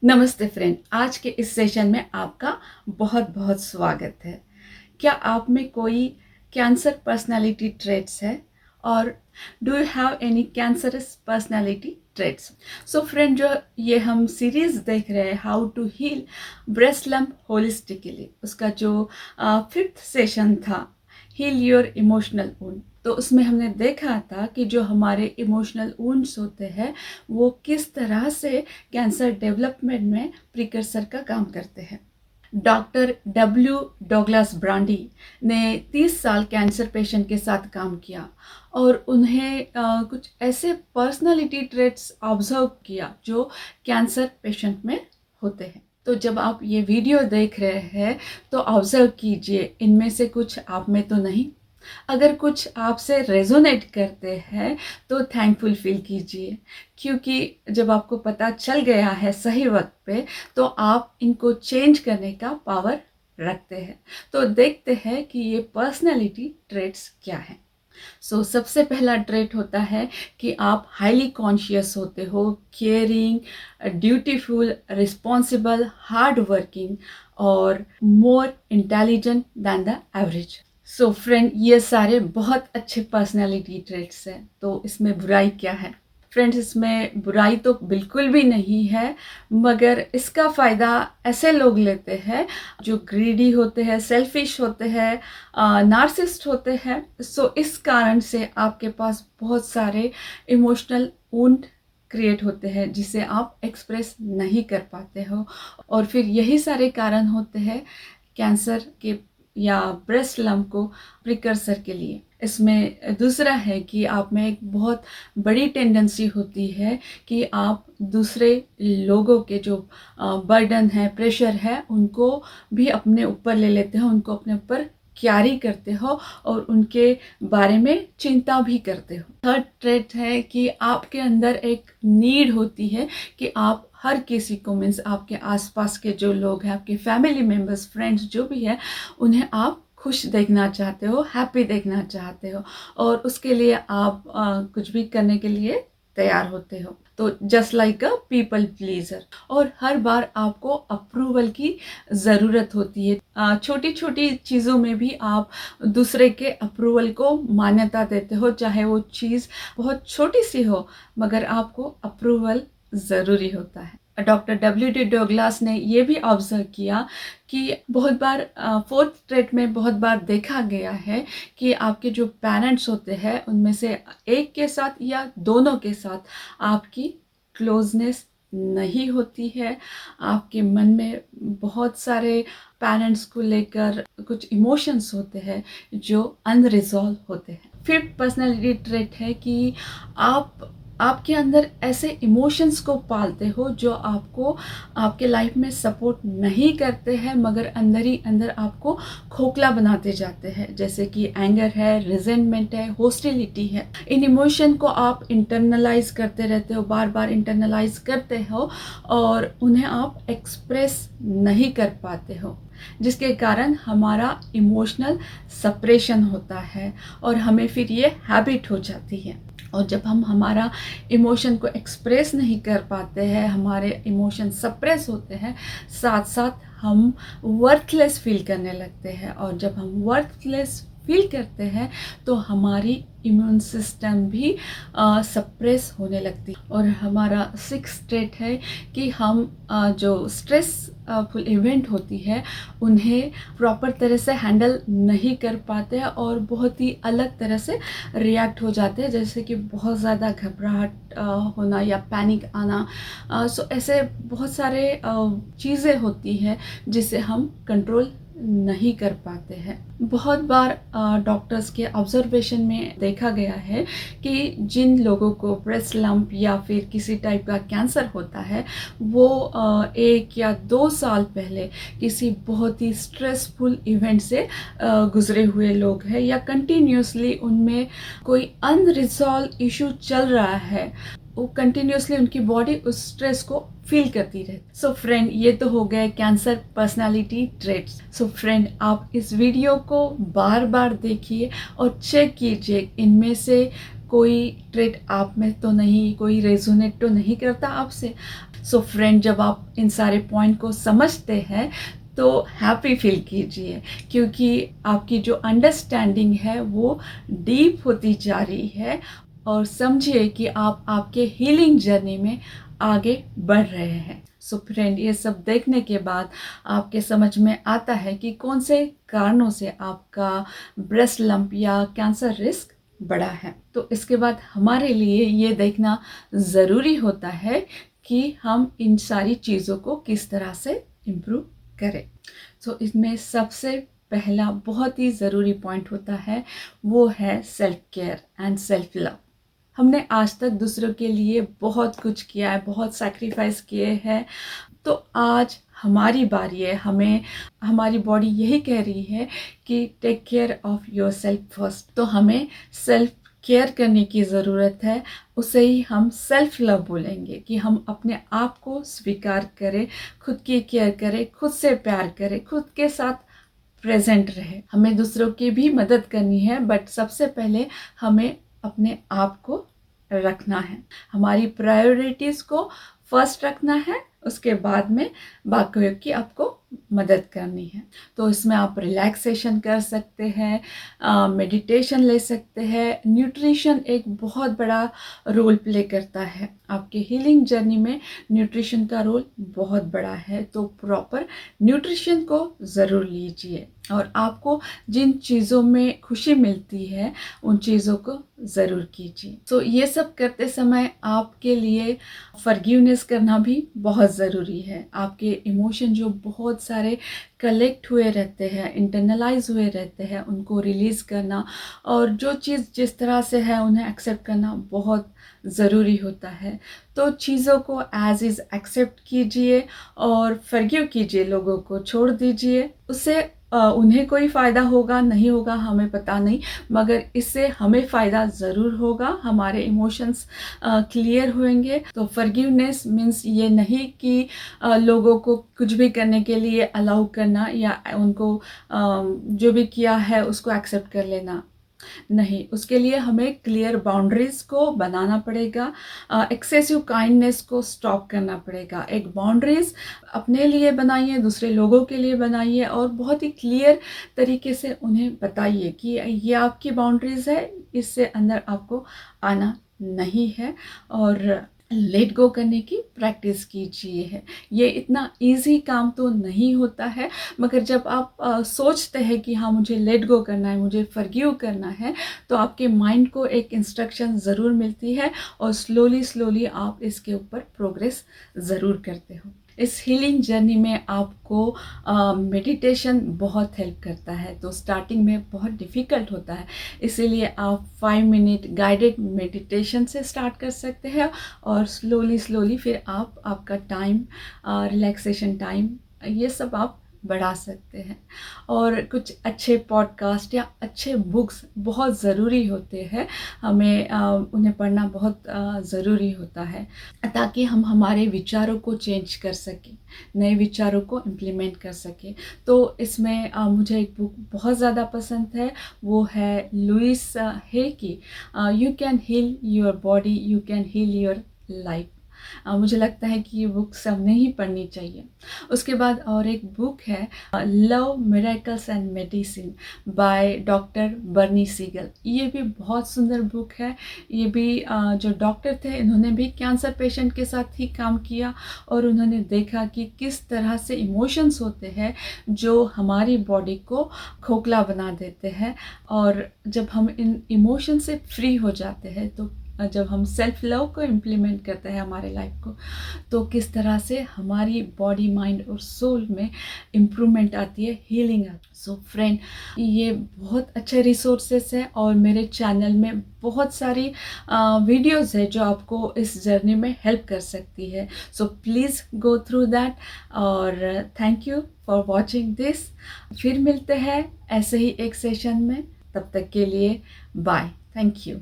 नमस्ते फ्रेंड, आज के इस सेशन में आपका बहुत बहुत स्वागत है। क्या आप में कोई कैंसर पर्सनालिटी ट्रेट्स है और do you have any cancerous personality traits? So friend, जो ये हम सीरीज देख रहे हैं how to heal breast lump holistically, उसका जो 5th सेशन था हील योर इमोशनल वुंड, तो उसमें हमने देखा था कि जो हमारे इमोशनल वुंड्स होते हैं वो किस तरह से कैंसर डेवलपमेंट में प्रिकर्सर का काम करते हैं। डॉक्टर डब्ल्यू डॉगलास ब्रांडी ने 30 साल कैंसर पेशेंट के साथ काम किया और उन्हें कुछ ऐसे पर्सनालिटी ट्रेट्स ऑब्जर्व किया जो कैंसर पेशेंट में होते हैं। तो जब आप ये वीडियो देख रहे हैं तो ऑब्जर्व कीजिए, इनमें से कुछ आप में तो नहीं। अगर कुछ आपसे रेजोनेट करते हैं तो थैंकफुल फील कीजिए, क्योंकि जब आपको पता चल गया है सही वक्त पे तो आप इनको चेंज करने का पावर रखते हैं। तो देखते हैं कि ये पर्सनैलिटी ट्रेट्स क्या हैं। सबसे पहला ट्रेट होता है कि आप हाईली कॉन्शियस होते हो, caring, dutiful, responsible, hard working और more intelligent than the average. Friend, ये सारे बहुत अच्छे पर्सनालिटी ट्रेट्स हैं, तो इसमें बुराई क्या है? फ्रेंड्स, इसमें बुराई तो बिल्कुल भी नहीं है, मगर इसका फ़ायदा ऐसे लोग लेते हैं जो ग्रीडी होते हैं, सेल्फिश होते हैं, नार्सिस्ट होते हैं। इस कारण से आपके पास बहुत सारे इमोशनल वुंड क्रिएट होते हैं जिसे आप एक्सप्रेस नहीं कर पाते हो, और फिर यही सारे कारण होते हैं कैंसर के या ब्रेस्ट लम्प को प्रिकर्सर के लिए। इसमें दूसरा है कि आप में एक बहुत बड़ी टेंडेंसी होती है कि आप दूसरे लोगों के जो बर्डन है, प्रेशर है, उनको भी अपने ऊपर ले लेते हो, उनको अपने ऊपर कैरी करते हो और उनके बारे में चिंता भी करते हो। थर्ड ट्रेट है कि आपके अंदर एक नीड होती है कि आप हर किसी को, मीन्स आपके आसपास के जो लोग हैं, आपके फैमिली मेम्बर्स, फ्रेंड्स जो भी है, उन्हें आप खुश देखना चाहते हो, हैप्पी देखना चाहते हो, और उसके लिए आप कुछ भी करने के लिए तैयार होते हो। तो just like a people pleaser, और हर बार आपको अप्रूवल की ज़रूरत होती है। छोटी छोटी चीज़ों में भी आप दूसरे के अप्रूवल को मान्यता देते हो, चाहे वो चीज़ बहुत छोटी सी हो, मगर आपको अप्रूवल ज़रूरी होता है। डॉक्टर डब्ल्यू.डी. डोगलास ने ये भी ऑब्जर्व किया कि बहुत बार 4th ट्रेट में बहुत बार देखा गया है कि आपके जो पेरेंट्स होते हैं उनमें से एक के साथ या दोनों के साथ आपकी क्लोजनेस नहीं होती है। आपके मन में बहुत सारे पेरेंट्स को लेकर कुछ इमोशंस होते हैं जो अनरिजॉल्व होते हैं। 5th पर्सनालिटी ट्रेट है कि आपके अंदर ऐसे इमोशंस को पालते हो जो आपको आपके लाइफ में सपोर्ट नहीं करते हैं, मगर अंदर ही अंदर आपको खोखला बनाते जाते हैं, जैसे कि एंगर है, रिजेंटमेंट है, होस्टिलिटी है। इन इमोशन को आप इंटरनलाइज करते रहते हो, बार बार इंटरनलाइज करते हो और उन्हें आप एक्सप्रेस नहीं कर पाते हो, जिसके कारण हमारा इमोशनल सप्रेशन होता है और हमें फिर ये हैबिट हो जाती है। और जब हम हमारा इमोशन को एक्सप्रेस नहीं कर पाते हैं, हमारे इमोशन सप्रेस होते हैं, साथ साथ हम वर्थलेस फील करने लगते हैं, और जब हम वर्थलेस फील करते हैं तो हमारी इम्यून सिस्टम भी सप्रेस होने लगती है। और हमारा 6th ट्रेट है कि हम जो स्ट्रेस फुल इवेंट होती है उन्हें प्रॉपर तरह से हैंडल नहीं कर पाते हैं और बहुत ही अलग तरह से रिएक्ट हो जाते हैं, जैसे कि बहुत ज़्यादा घबराहट होना या पैनिक आना। ऐसे बहुत सारे चीज़ें होती हैं जिसे हम कंट्रोल नहीं कर पाते हैं। बहुत बार डॉक्टर्स के ऑब्जर्वेशन में देखा गया है कि जिन लोगों को ब्रेस्ट लम्प या फिर किसी टाइप का कैंसर होता है वो 1 या 2 साल पहले किसी बहुत ही स्ट्रेसफुल इवेंट से गुजरे हुए लोग हैं, या कंटिन्यूसली उनमें कोई अनरिजॉल्व इशू चल रहा है, वो कंटिन्यूसली उनकी बॉडी उस स्ट्रेस को फील करती रहती। फ्रेंड, ये तो हो गए कैंसर पर्सनालिटी ट्रेट्स। फ्रेंड, आप इस वीडियो को बार बार देखिए और चेक कीजिए इनमें से कोई ट्रेट आप में तो नहीं, कोई रेजोनेट तो नहीं करता आपसे। सो फ्रेंड, जब आप इन सारे पॉइंट को समझते हैं तो हैप्पी फील कीजिए, क्योंकि आपकी जो अंडरस्टैंडिंग है वो डीप होती जा रही है। और समझिए कि आप आपके हीलिंग जर्नी में आगे बढ़ रहे हैं। सो फ्रेंड, ये सब देखने के बाद आपके समझ में आता है कि कौन से कारणों से आपका ब्रेस्ट लंप या कैंसर रिस्क बढ़ा है। तो इसके बाद हमारे लिए ये देखना ज़रूरी होता है कि हम इन सारी चीज़ों को किस तरह से इम्प्रूव करें। सो इसमें सबसे पहला बहुत ही ज़रूरी पॉइंट होता है, वो है self care and self love. हमने आज तक दूसरों के लिए बहुत कुछ किया है, बहुत सैक्रिफाइस किए हैं, तो आज हमारी बारी है। हमें हमारी बॉडी यही कह रही है कि take care of yourself first. तो हमें सेल्फ केयर करने की ज़रूरत है। उसे ही हम सेल्फ लव बोलेंगे, कि हम अपने आप को स्वीकार करें, खुद की केयर करें, खुद से प्यार करें, खुद के साथ प्रेजेंट रहे। हमें दूसरों की भी मदद करनी है, बट सबसे पहले हमें अपने आप को रखना है, हमारी प्रायोरिटीज़ को फर्स्ट रखना है। उसके बाद में बाकियों की आपको मदद करनी है। तो इसमें आप रिलैक्सेशन कर सकते हैं, मेडिटेशन ले सकते हैं। न्यूट्रिशन एक बहुत बड़ा रोल प्ले करता है आपके हीलिंग जर्नी में। न्यूट्रिशन का रोल बहुत बड़ा है, तो प्रॉपर न्यूट्रिशन को ज़रूर लीजिए। और आपको जिन चीज़ों में खुशी मिलती है उन चीज़ों को ज़रूर कीजिए। तो ये सब करते समय आपके लिए फॉरगिवनेस करना भी बहुत ज़रूरी है। आपके इमोशन जो बहुत सारे कलेक्ट हुए रहते हैं, इंटरनलाइज हुए रहते हैं, उनको रिलीज़ करना और जो चीज़ जिस तरह से है उन्हें एक्सेप्ट करना बहुत ज़रूरी होता है। तो चीज़ों को एज इज़ एक्सेप्ट कीजिए और फॉरगिव कीजिए, लोगों को छोड़ दीजिए। उससे उन्हें कोई फ़ायदा होगा नहीं होगा हमें पता नहीं, मगर इससे हमें फ़ायदा ज़रूर होगा। हमारे इमोशंस क्लियर होंगे। तो फॉरगिवनेस मीन्स ये नहीं कि लोगों को कुछ भी करने के लिए अलाउ करना या उनको जो भी किया है उसको एक्सेप्ट कर लेना, नहीं। उसके लिए हमें क्लियर बाउंड्रीज को बनाना पड़ेगा, एक्सेसिव काइंडनेस को स्टॉप करना पड़ेगा। एक बाउंड्रीज अपने लिए बनाइए, दूसरे लोगों के लिए बनाइए और बहुत ही क्लियर तरीके से उन्हें बताइए कि ये आपकी बाउंड्रीज है, इससे अंदर आपको आना नहीं है। और लेट गो करने की प्रैक्टिस कीजिए है। ये इतना इजी काम तो नहीं होता है, मगर जब आप सोचते हैं कि हाँ मुझे लेट गो करना है, मुझे फॉरगिव करना है, तो आपके माइंड को एक इंस्ट्रक्शन ज़रूर मिलती है और स्लोली आप इसके ऊपर प्रोग्रेस ज़रूर करते हो। इस हीलिंग जर्नी में आपको मेडिटेशन बहुत हेल्प करता है। तो स्टार्टिंग में बहुत डिफ़िकल्ट होता है, इसीलिए आप 5 मिनट गाइडेड मेडिटेशन से स्टार्ट कर सकते हैं और स्लोली फिर आप आपका टाइम, रिलैक्सेशन टाइम, ये सब आप बढ़ा सकते हैं। और कुछ अच्छे पॉडकास्ट या अच्छे बुक्स बहुत ज़रूरी होते हैं, हमें उन्हें पढ़ना बहुत ज़रूरी होता है, ताकि हम हमारे विचारों को चेंज कर सकें, नए विचारों को इम्प्लीमेंट कर सकें। तो इसमें मुझे एक बुक बहुत ज़्यादा पसंद है, वो है लुइस हे की you can heal your body, you can heal your life. मुझे लगता है कि ये बुक सबने ही पढ़नी चाहिए। उसके बाद और एक बुक है love miracles and medicine by doctor Bernie Siegel. ये भी बहुत सुंदर बुक है। ये भी जो डॉक्टर थे इन्होंने भी कैंसर पेशेंट के साथ ही काम किया और उन्होंने देखा कि किस तरह से इमोशंस होते हैं जो हमारी बॉडी को खोखला बना देते हैं। और जब हम इन इमोशन से फ्री हो जाते हैं, तो जब हम सेल्फ लव को इम्प्लीमेंट करते हैं हमारे लाइफ को, तो किस तरह से हमारी बॉडी, माइंड और सोल में इम्प्रूवमेंट आती है, हीलिंग आती है। सो फ्रेंड, ये बहुत अच्छे रिसोर्सेस है और मेरे चैनल में बहुत सारी वीडियोस है जो आपको इस जर्नी में हेल्प कर सकती है। So please go through that. और thank you for watching this. फिर मिलते हैं ऐसे ही एक सेशन में, तब तक के लिए बाय। Thank you.